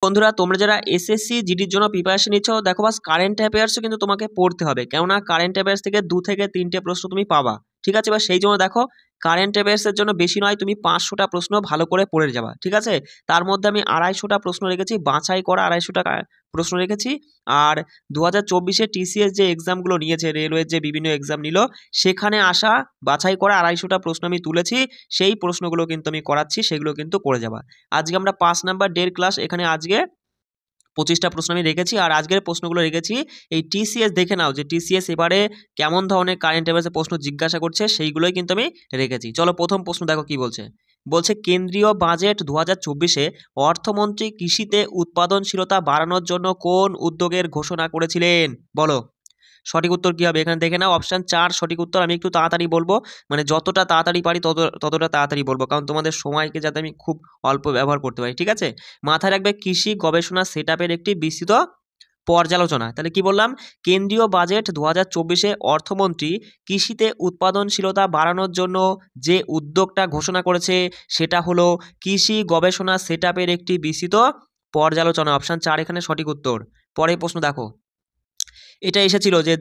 বন্ধুরা, তোমরা যারা এসএসসি জিডির জন্য প্রিপারেশন নিচ্ছ, দেখো বাস কারেন্ট অ্যাফেয়ার্সও কিন্তু তোমাকে পড়তে হবে, কেননা কারেন্ট অ্যাফেয়ার্স থেকে 2 থেকে 3টে প্রশ্ন তুমি পাবা। ঠিক আছে, বা সেই জন্য দেখো কারেন্ট অ্যাফেয়ার্সের জন্য বেশি নয়, তুমি 500টা প্রশ্ন ভালো করে পড়ে যাবা। ঠিক আছে, তার মধ্যে আমি 250টা প্রশ্ন রেখেছি, বাছাই করা 250টা প্রশ্ন রেখেছি। আর 2024-এ টিসিএস যে এক্সামগুলো নিয়েছে, রেলওয়ের যে বিভিন্ন এক্সাম নিল, সেখানে আসা বাছাই করা 250টা প্রশ্ন আমি তুলেছি, সেই প্রশ্নগুলো কিন্তু আমি করাচ্ছি, সেগুলো কিন্তু করে যাবা। আজকে আমরা 5 নাম্বার ডের ক্লাস, এখানে আজকে 25টা প্রশ্ন আমি রেখেছি। আর আজকের প্রশ্নগুলো রেখেছি এই টিসিএস, দেখে নাও যে টিসিএস এবারে কেমন ধরনের কারেন্ট অ্যাফেয়ার্সের প্রশ্ন জিজ্ঞাসা করছে, সেইগুলোই কিন্তু আমি রেখেছি। চলো প্রথম প্রশ্ন দেখো কি বলছে। বলছে কেন্দ্রীয় বাজেট 2024-এ অর্থমন্ত্রী কৃষিতে উৎপাদনশীলতা বাড়ানোর জন্য কোন উদ্যোগের ঘোষণা করেছিলেন? বলো সঠিক উত্তর কি হবে, এখানে দেখে নাও। অপশান 4 সঠিক উত্তর। আমি একটু তাড়াতাড়ি বলবো, মানে যতটা তাড়াতাড়ি পারি ততটা তাড়াতাড়ি বলবো, কারণ তোমাদের সময়কে যাতে আমি খুব অল্প ব্যবহার করতে পারি। ঠিক আছে, মাথায় রাখবে কৃষি গবেষণা সেটআপের একটি বিস্তৃত পর্যালোচনা। তাহলে কি বললাম, কেন্দ্রীয় বাজেট 2024-এ অর্থমন্ত্রী কৃষিতে উৎপাদনশীলতা বাড়ানোর জন্য যে উদ্যোগটা ঘোষণা করেছে, সেটা হলো কৃষি গবেষণা সেটআপের একটি বিস্তৃত পর্যালোচনা। অপশান 4 এখানে সঠিক উত্তর। পরের প্রশ্ন দেখো, এটা এসেছিল যে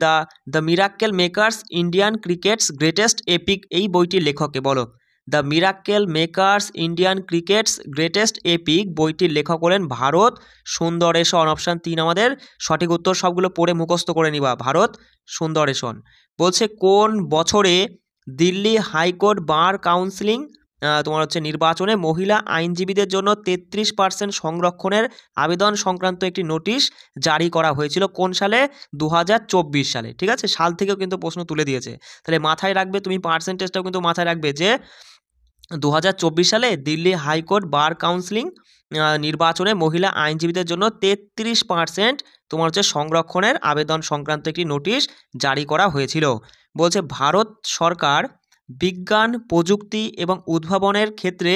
the miracle makers Indian cricket's greatest epic, এই বইটির লেখককে বলো। The miracle makers Indian cricket's greatest epic বইটির লেখক হলেন ভারত সুন্দরেশন। অপশান 3 আমাদের সঠিক উত্তর। সবগুলো পড়ে মুখস্থ করে নিবা, ভারত সুন্দরেশন। বলছে কোন বছরে দিল্লি হাইকোর্ট বার কাউন্সিলিং তোমার হচ্ছে নির্বাচনে মহিলা আইনজীবীদের জন্য 33% সংরক্ষণের আবেদন সংক্রান্ত একটি নোটিশ জারি করা হয়েছিল? কোন সালে? 2024 সালে। ঠিক আছে, সাল থেকেও কিন্তু প্রশ্ন তুলে দিয়েছে, তাহলে মাথায় রাখবে, তুমি পার্সেন্টেজটাও কিন্তু মাথায় রাখবে যে 2024 সালে দিল্লি হাইকোর্ট বার কাউন্সিলিং নির্বাচনে মহিলা আইনজীবীদের জন্য 33% তোমার হচ্ছে সংরক্ষণের আবেদন সংক্রান্ত একটি নোটিশ জারি করা হয়েছিল। বলছে ভারত সরকার বিজ্ঞান প্রযুক্তি এবং উদ্ভাবনের ক্ষেত্রে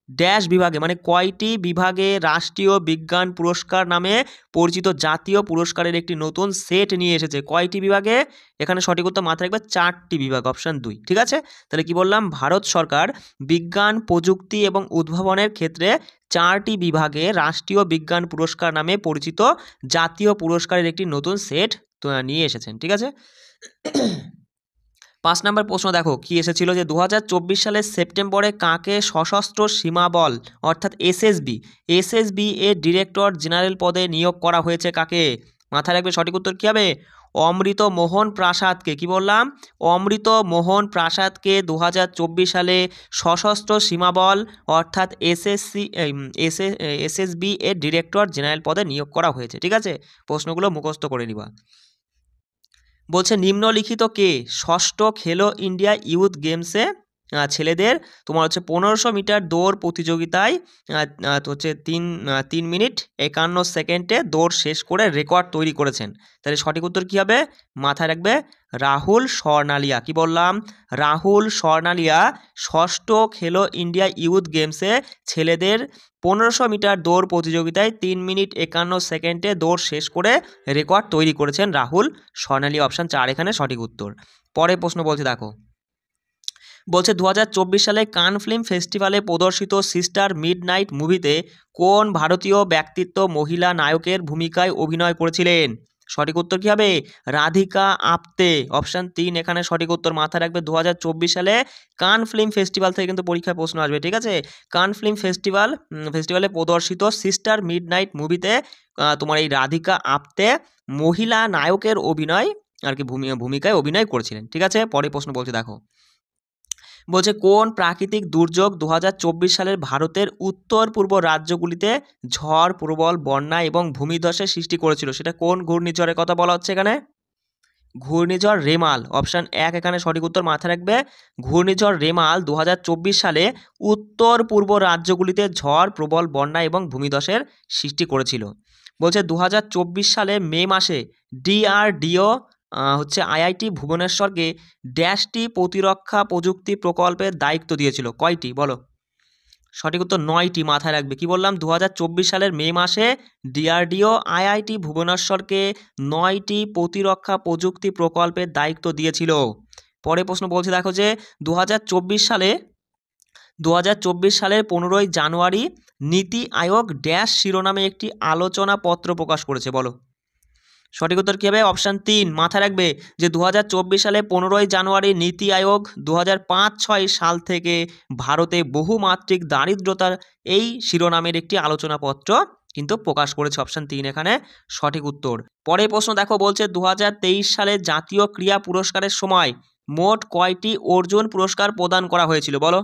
ড্যাশ বিভাগে, মানে কয়টি বিভাগে রাষ্ট্রীয় বিজ্ঞান পুরস্কার নামে পরিচিত জাতীয় পুরস্কারের একটি নতুন সেট নিয়ে এসেছে? কয়টি বিভাগে? এখানে সঠিক উত্তর মাথায় রাখবে 4টি বিভাগ। অপশান 2। ঠিক আছে, তাহলে কি বললাম, ভারত সরকার বিজ্ঞান প্রযুক্তি এবং উদ্ভাবনের ক্ষেত্রে 4টি বিভাগে রাষ্ট্রীয় বিজ্ঞান পুরস্কার নামে পরিচিত জাতীয় পুরস্কারের একটি নতুন সেট নিয়ে এসেছেন। ঠিক আছে, 5 নম্বর প্রশ্ন দেখো কি এসেছিল যে 2024 সালের সেপ্টেম্বরে কাকে সশস্ত্র সীমা বল অর্থাৎ এসএসবি এর ডিরেক্টর জেনারেল পদে নিয়োগ করা হয়েছে? কাকে? মাথায় রাখবে, সঠিক উত্তর কী হবে? অমৃত মোহন প্রাসাদকে। কি বললাম? অমৃত মোহন প্রাসাদকে 2024 সালে সশস্ত্র সীমাবল অর্থাৎ এসএসবি এর ডিরেক্টর জেনারেল পদে নিয়োগ করা হয়েছে। ঠিক আছে, প্রশ্নগুলো মুখস্থ করে নিবা। বলছে নিম্নলিখিত কে ষষ্ঠ খেলো ইন্ডিয়া ইউথ গেমসে ছেলেদের তোমার হচ্ছে 1500 মিটার দৌড় প্রতিযোগিতায় হচ্ছে 3 মিনিট 51 সেকেন্ডে দৌড় শেষ করে রেকর্ড তৈরি করেছেন? তাহলে সঠিক উত্তর কী হবে? মাথায় রাখবে রাহুল স্বর্ণালিয়া। কি বললাম? রাহুল স্বর্ণালিয়া ষষ্ঠ খেলো ইন্ডিয়া ইউথ গেমসে ছেলেদের 1500 মিটার দৌড় প্রতিযোগিতায় 3 মিনিট 51 সেকেন্ডে দৌড় শেষ করে রেকর্ড তৈরি করেছেন রাহুল স্বর্ণালিয়া। অপশান 4 এখানে সঠিক উত্তর। পরের প্রশ্ন বলছে দেখো, বলছে 2024 সালে কান ফিল্ম ফেস্টিভ্যালে প্রদর্শিত সিস্টার মিডনাইট মুভিতে কোন ভারতীয় ব্যক্তিত্ব মহিলা নায়কের ভূমিকায় অভিনয় করেছিলেন? সঠিক উত্তর কী হবে? রাধিকা আপ্তে। অপশান 3 এখানে সঠিক উত্তর। মাথায় রাখবে 2024 সালে কান ফিল্ম ফেস্টিভ্যাল থেকে কিন্তু পরীক্ষায় প্রশ্ন আসবে। ঠিক আছে, কান ফিল্ম ফেস্টিভ্যালে প্রদর্শিত সিস্টার মিডনাইট মুভিতে তোমার এই রাধিকা আপ্তে মহিলা নায়কের অভিনয় আর কি ভূমিকায় অভিনয় করেছিলেন। ঠিক আছে, পরের প্রশ্ন বলছে দেখো, বলছে কোন প্রাকৃতিক দুর্যোগ 2024 সালের ভারতের উত্তর পূর্ব রাজ্যগুলিতে ঝড় প্রবল বন্যা এবং ভূমিধসের সৃষ্টি করেছিল? সেটা কোন ঘূর্ণিঝড়ের কথা বলা হচ্ছে এখানে? ঘূর্ণিঝড় রেমাল। অপশান 1 এখানে সঠিক উত্তর। মাথায় রাখবে ঘূর্ণিঝড় রেমাল 2024 সালে উত্তর পূর্ব রাজ্যগুলিতে ঝড় প্রবল বন্যা এবং ভূমিধসের সৃষ্টি করেছিল। বলছে 2024 সালে মে মাসে ডিআরডিও হচ্ছে আইআইটি ভুবনেশ্বরকে ড্যাশটি প্রতিরক্ষা প্রযুক্তি প্রকল্পের দায়িত্ব দিয়েছিল? কয়টি? বলো সঠিক উত্তর 9টি। মাথায় রাখবে। কি বললাম? 2024 সালের মে মাসে ডিআরডিও আইআইটি ভুবনেশ্বরকে 9টি প্রতিরক্ষা প্রযুক্তি প্রকল্পের দায়িত্ব দিয়েছিল। পরে প্রশ্ন বলছে দেখো যে 2024 সালে 2024 সালের 15ই জানুয়ারি নীতি আয়োগ ড্যাশ শিরোনামে একটি আলোচনা পত্র প্রকাশ করেছে, বলো। সঠিক উত্তর কী হবে? অপশান 3। মাথায় রাখবে যে 2024 সালে 15ই জানুয়ারি নীতি আয়োগ 2005-6 সাল থেকে ভারতে বহুমাত্রিক দারিদ্রতার এই শিরোনামের একটি আলোচনাপত্র কিন্তু প্রকাশ করেছে। অপশান 3 এখানে সঠিক উত্তর। পরের প্রশ্ন দেখো, বলছে 2023 সালে জাতীয় ক্রীড়া পুরস্কারের সময় মোট কয়টি অর্জুন পুরস্কার প্রদান করা হয়েছিল, বলো।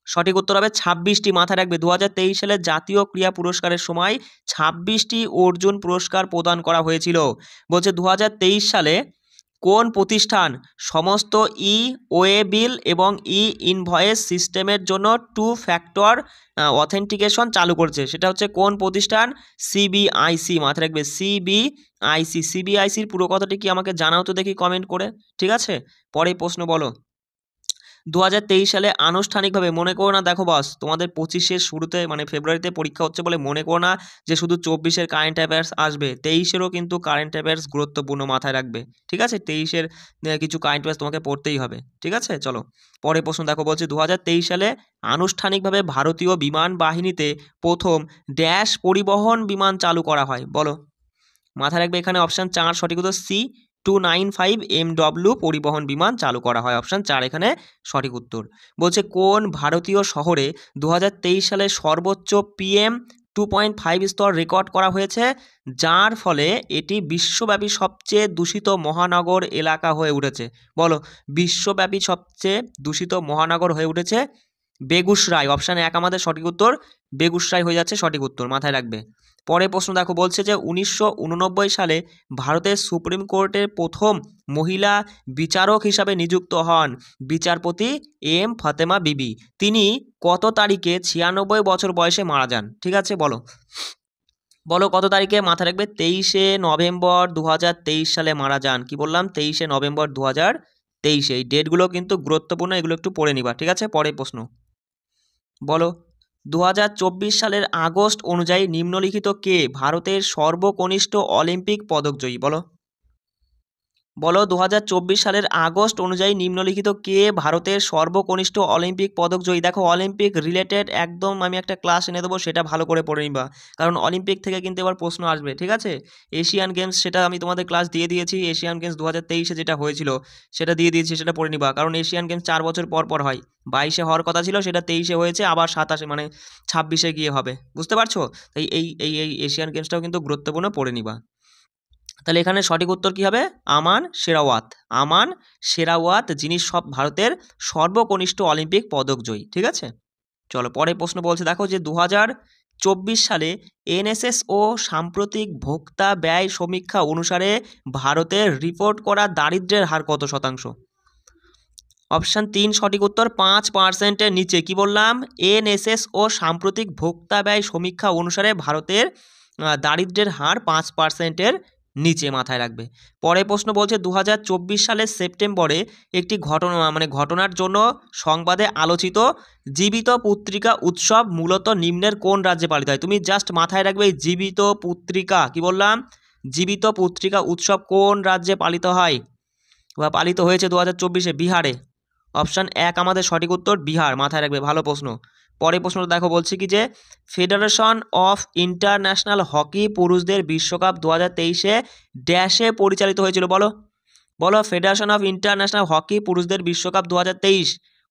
সঠিক উত্তর হবে 26টি। মাথায় রাখবে 2023 সালে জাতীয় ক্রীড়া পুরস্কারের সময় 26টি অর্জুন পুরস্কার প্রদান করা হয়েছিল। বলছে 2023 সালে কোন প্রতিষ্ঠান সমস্ত ই ওয়ে বিল এবং ই ইনভয়েস সিস্টেমের জন্য 2 ফ্যাক্টর অথেন্টিকেশন চালু করছে? সেটা হচ্ছে কোন প্রতিষ্ঠান? সিবিআইসি। মাথায় রাখবে সিবিআইসি। সিবিআইসির পুরো কথাটি কি আমাকে জানাও তো দেখি কমেন্ট করে, ঠিক আছে। পরের প্রশ্ন বলো, 2023 সালে আনুষ্ঠানিকভাবে, মনে করো না দেখো বস তোমাদের 25-এর শুরুতে মানে ফেব্রুয়ারিতে পরীক্ষা হচ্ছে বলে মনে করো না যে শুধু 24-এর কারেন্ট অ্যাফেয়ার্স আসবে, 23-এরও কিন্তু কারেন্ট অ্যাফেয়ার্স গুরুত্বপূর্ণ, মাথায় রাখবে, ঠিক আছে। 23-এর কিছু কারেন্ট অ্যাফেয়ার্স তোমাকে পড়তেই হবে, ঠিক আছে। চলো পরের প্রশ্ন দেখো, বলছে 2023 সালে আনুষ্ঠানিকভাবে ভারতীয় বিমান বাহিনীতে প্রথম ড্যাশ পরিবহন বিমান চালু করা হয়, বলো। মাথায় রাখবে এখানে অপশান 4 সঠিক উত্তর C-295 MW পরিবহন বিমান চালু করা হয়। অপশান 4 এখানে সঠিক উত্তর। বলছে কোন ভারতীয় শহরে 2023 সালে সর্বোচ্চ PM 2.5 স্তর রেকর্ড করা হয়েছে, যার ফলে এটি বিশ্বব্যাপী সবচেয়ে দূষিত মহানগর এলাকা হয়ে উঠেছে, বলো। বিশ্বব্যাপী সবচেয়ে দূষিত মহানগর হয়ে উঠেছে বেগুসরাই। অপশান 1 আমাদের সঠিক উত্তর, বেগুসরাই হয়ে যাচ্ছে সঠিক উত্তর, মাথায় রাখবে। পরের প্রশ্ন দেখো, বলছে যে 1989 সালে ভারতের সুপ্রিম কোর্টের প্রথম মহিলা বিচারক হিসাবে নিযুক্ত হন বিচারপতি এম ফাতেমা বিবি। তিনি কত তারিখে 96 বছর বয়সে মারা যান, ঠিক আছে, বলো। বলো কত তারিখে? মাথায় রাখবে 23শে নভেম্বর 2023 সালে মারা যান। কি বললাম? 23শে নভেম্বর 2023। এই ডেটগুলো কিন্তু গুরুত্বপূর্ণ, এগুলো একটু পড়ে নিবা, ঠিক আছে। পরের প্রশ্ন বলো, 2024 সালের আগস্ট অনুযায়ী নিম্নলিখিত কে ভারতের সর্বকনিষ্ঠ অলিম্পিক পদকজয়ী, বলো। বলো 2024 সালের আগস্ট অনুযায়ী নিম্নলিখিত কে ভারতের সর্বকনিষ্ঠ অলিম্পিক পদকজয়ী? দেখো অলিম্পিক রিলেটেড একদম আমি একটা ক্লাস এনে দেবো, সেটা ভালো করে পড়ে নিবা, কারণ অলিম্পিক থেকে কিন্তু এবার প্রশ্ন আসবে, ঠিক আছে। এশিয়ান গেমস সেটা আমি তোমাদের ক্লাস দিয়ে দিয়েছি, এশিয়ান গেমস 2023-এ যেটা হয়েছিল সেটা দিয়ে দিয়েছি, সেটা পড়ে নিবা, কারণ এশিয়ান গেমস 4 বছর পর পর হয়। 22-এ হওয়ার কথা ছিল, সেটা 23-এ হয়েছে, আবার 27-এ মানে 26-এ গিয়ে হবে, বুঝতে পারছো। তাই এই এশিয়ান গেমসটাও কিন্তু গুরুত্বপূর্ণ, পড়ে নিবা। তাহলে এখানে সঠিক উত্তর কি হবে? আমান শেরাওয়াত। আমান শেরাওয়াত, যিনি ভারতের সর্বকনিষ্ঠ অলিম্পিক পদকজয়ী, ঠিক আছে। চলো পরের প্রশ্ন বলছে দেখো, যে 2024 সালে এনএসএস ও সাম্প্রতিক ভোক্তা ব্যয় সমীক্ষা অনুসারে ভারতের রিপোর্ট করা দারিদ্র্যের হার কত শতাংশ? অপশান 3 সঠিক উত্তর 5%-এর নিচে। কি বললাম? এনএসএস ও সাম্প্রতিক ভোক্তা ব্যয় সমীক্ষা অনুসারে ভারতের দারিদ্র্যের হার 5%-এর নিচে, মাথায় রাখবে। পরের প্রশ্ন বলছে 2024 সালের সেপ্টেম্বরে একটি ঘটনার জন্য সংবাদে আলোচিত জীবিত পুত্রিকা উৎসব মূলত নিম্নের কোন রাজ্যে পালিত হয়? তুমি জাস্ট মাথায় রাখবে এই জীবিত পুত্রিকা, কি বললাম? জীবিত পুত্রিকা উৎসব কোন রাজ্যে পালিত হয় বা পালিত হয়েছে 2024-এ? বিহারে। অপশান 1 আমাদের সঠিক উত্তর, বিহার, মাথায় রাখবে, ভালো প্রশ্ন। পরের প্রশ্নটা দেখো, বলছি কি যে ফেডারেশন অফ ইন্টারন্যাশনাল হকি পুরুষদের বিশ্বকাপ 2023-এ ড্যাশে পরিচালিত হয়েছিল, বলো। বলো ফেডারেশন অফ ইন্টারন্যাশনাল হকি পুরুষদের বিশ্বকাপ 2023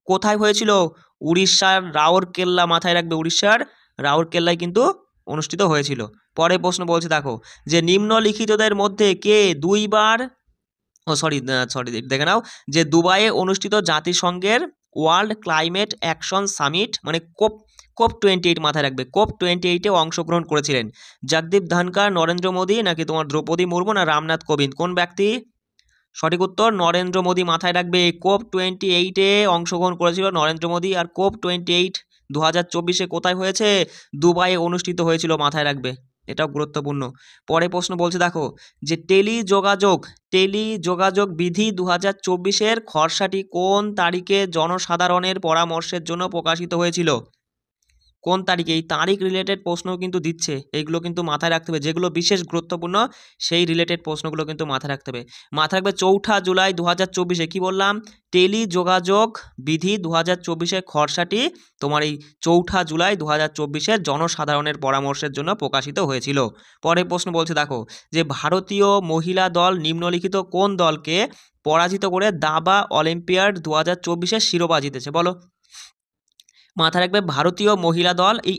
কোথায় হয়েছিল? উড়িষ্যার রাউরকেল্লা, মাথায় রাখবে, উড়িষ্যার রাউরকেল্লায় কিন্তু অনুষ্ঠিত হয়েছিল। পরের প্রশ্ন বলছে দেখো, যে নিম্নলিখিতদের মধ্যে কে দেখে নাও, যে দুবাইয়ে অনুষ্ঠিত জাতিসংঘের ওয়ার্ল্ড ক্লাইমেট অ্যাকশন সামিট মানে কোপ 28, মাথায় রাখবে, কোপ 28-এ অংশগ্রহণ করেছিলেন জগদীপ ধনখড়, নরেন্দ্র মোদী, নাকি তোমার দ্রৌপদী মুর্মু, না রামনাথ কোবিন্দ? কোন ব্যক্তি? সঠিক উত্তর নরেন্দ্র মোদী, মাথায় রাখবে। কোপ 28-এ অংশগ্রহণ করেছিল নরেন্দ্র মোদী। আর কোপ 28 2024-এ কোথায় হয়েছে? দুবাইয়ে অনুষ্ঠিত হয়েছিল, মাথায় রাখবে, এটাও গুরুত্বপূর্ণ। পরে প্রশ্ন বলছে দেখো, যে টেলিযোগাযোগ বিধি 2024-এর খসড়াটি কোন তারিখে জনসাধারণের পরামর্শের জন্য প্রকাশিত হয়েছিল? কোন তারিখে, এই তারিখ রিলেটেড প্রশ্নও কিন্তু দিচ্ছে, এইগুলো কিন্তু মাথায় রাখতে হবে, যেগুলো বিশেষ গুরুত্বপূর্ণ সেই রিলেটেড প্রশ্নগুলো কিন্তু মাথায় রাখতে হবে। মাথায় রাখবে 4 জুলাই 2024 কী বললাম, টেলি যোগাযোগ বিধি 2024 খসড়াটি তোমার এই 4 জুলাই 2024 জনসাধারণের পরামর্শের জন্য প্রকাশিত হয়েছিল। পরের প্রশ্ন বলছে দেখো, যে ভারতীয় মহিলা দল নিম্নলিখিত কোন দলকে পরাজিত করে দাবা অলিম্পিয়াড 2024 শিরোপা জিতেছে, বলো। মাথায় রাখবে ভারতীয় মহিলা দল এই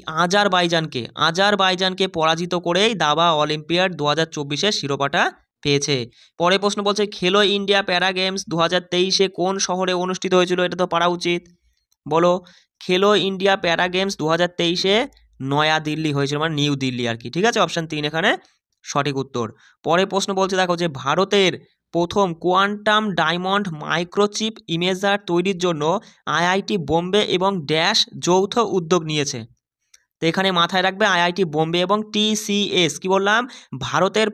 আজারবাইজানকে পরাজিত করেই দাবা অলিম্পিয়াড 2024 শিরোপাটা পেয়েছে। পরে প্রশ্ন বলছে খেলো ইন্ডিয়া প্যারা গেমস 2023 কোন শহরে অনুষ্ঠিত হয়েছিল, এটা তো পারা উচিত, বলো। খেলো ইন্ডিয়া প্যারা গেমস 2023 নয়া দিল্লি হয়েছিল, মানে নিউ দিল্লি আর কি, ঠিক আছে, অপশান 3 এখানে সঠিক উত্তর। পরে প্রশ্ন বলছে দেখো, যে ভারতের প্রথম কোয়ান্টাম ডায়মন্ড মাইক্রোচিপ ইমেজার তৈরির জন্য আইআইটি বোম্বে এবং ড্যাশ যৌথ উদ্যোগ নিয়েছে। তো এখানে মাথায় রাখবে আইআইটি বোম্বে এবং টিসিএস, কি বললাম, ভারতের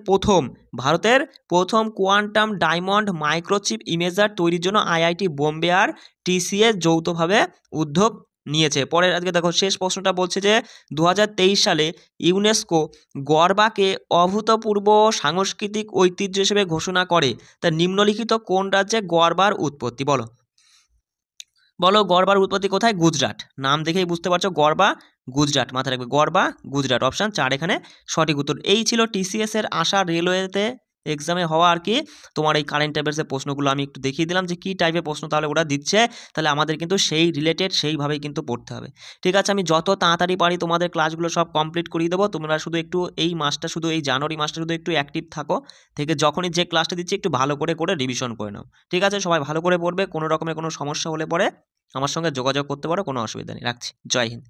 প্রথম কোয়ান্টাম ডায়মন্ড মাইক্রোচিপ ইমেজার তৈরির জন্য আইআইটি বোম্বে আর টিসিএস যৌথভাবে উদ্যোগ নিয়েছে। পরে আজকে দেখো শেষ প্রশ্নটা বলছে যে 2023 সালে ইউনেস্কো গরবাকে অভূতপূর্ব সাংস্কৃতিক ঐতিহ্য হিসেবে ঘোষণা করে, তা নিম্নলিখিত কোন রাজ্যে গরবার উৎপত্তি, বলো গরবার উৎপত্তি কোথায়, গুজরাট, নাম দেখেই বুঝতে পারছো, গরবা গুজরাট, মাথায় রাখবে গরবা গুজরাট, অপশান 4 এখানে সঠিক উত্তর। এই ছিল টিসিএস এর আশা রেলওয়েতে এক্সামে হওয়া আর কি তোমার এই কারেন্ট অ্যাফেয়ার্সের প্রশ্নগুলো আমি একটু দেখিয়ে দিলাম যে কী টাইপের প্রশ্ন তাহলে ওরা দিচ্ছে, তাহলে আমাদের কিন্তু সেই রিলেটেড সেইভাবেই কিন্তু পড়তে হবে, ঠিক আছে। আমি যত তাড়াতাড়ি পারি তোমাদের ক্লাসগুলো সব কমপ্লিট করিয়ে দেবো, তোমরা শুধু একটু এই মাসটা, শুধু এই জানুয়ারি মাসটা শুধু একটু অ্যাক্টিভ থাকো, থেকে যখনই যে ক্লাসটা দিচ্ছি একটু ভালো করে রিভিশন করে নাও, ঠিক আছে। সবাই ভালো করে পড়বে, কোনো রকমের কোনো সমস্যা হলে পরে আমার সঙ্গে যোগাযোগ করতে পারো, কোনো অসুবিধা নেই। রাখছি, জয় হিন্দ।